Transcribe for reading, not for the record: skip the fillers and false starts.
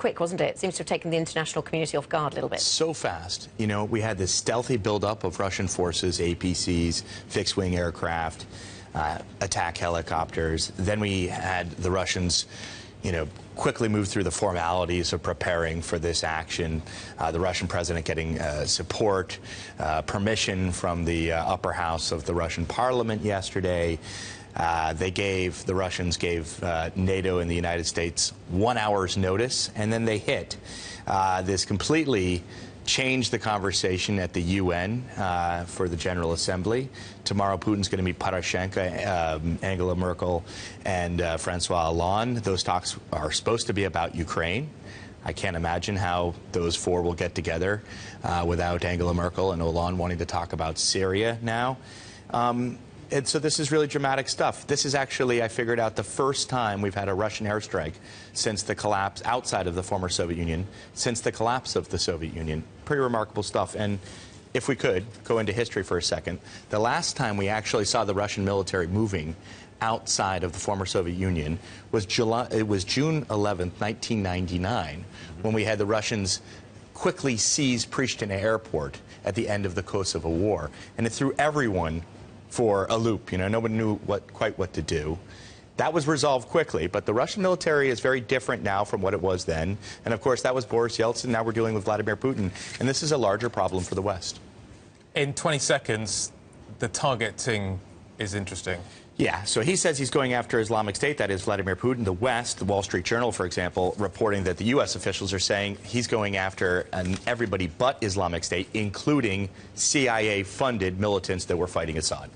quick, wasn't it? It seems to have taken the international community off guard a little bit. So fast. You know, we had this stealthy buildup of Russian forces, APCs, fixed-wing aircraft, attack helicopters. Then we had the Russians, you know, quickly move through the formalities of preparing for this action. The Russian president getting support, permission from the upper house of the Russian parliament yesterday. The Russians gave NATO and the United States 1 hour's notice, and then they hit. This completely changed the conversation at the UN for the General Assembly. Tomorrow, Putin's going to meet Poroshenko, Angela Merkel, and Francois Hollande. Those talks are supposed to be about Ukraine. I can't imagine how those four will get together without Angela Merkel and Hollande wanting to talk about Syria now. And so this is really dramatic stuff. This is actually, I figured out, the first time we've had a Russian airstrike since the collapse, outside of the former Soviet Union, since the collapse of the Soviet Union. Pretty remarkable stuff. And if we could go into history for a second, the last time we actually saw the Russian military moving outside of the former Soviet Union was June 11th, 1999, when we had the Russians quickly seize Pristina airport at the end of the Kosovo War. And it threw everyone for a loop. You know, nobody knew quite what to do. That was resolved quickly, but the Russian military is very different now from what it was then. And of course, that was Boris Yeltsin. Now we're dealing with Vladimir Putin. And this is a larger problem for the West. In 20 seconds, the targeting is interesting. Yeah, so he says he's going after Islamic State, that is Vladimir Putin. The West, the Wall Street Journal, for example, reporting that the U.S. officials are saying he's going after everybody but Islamic State, including CIA-funded militants that were fighting Assad.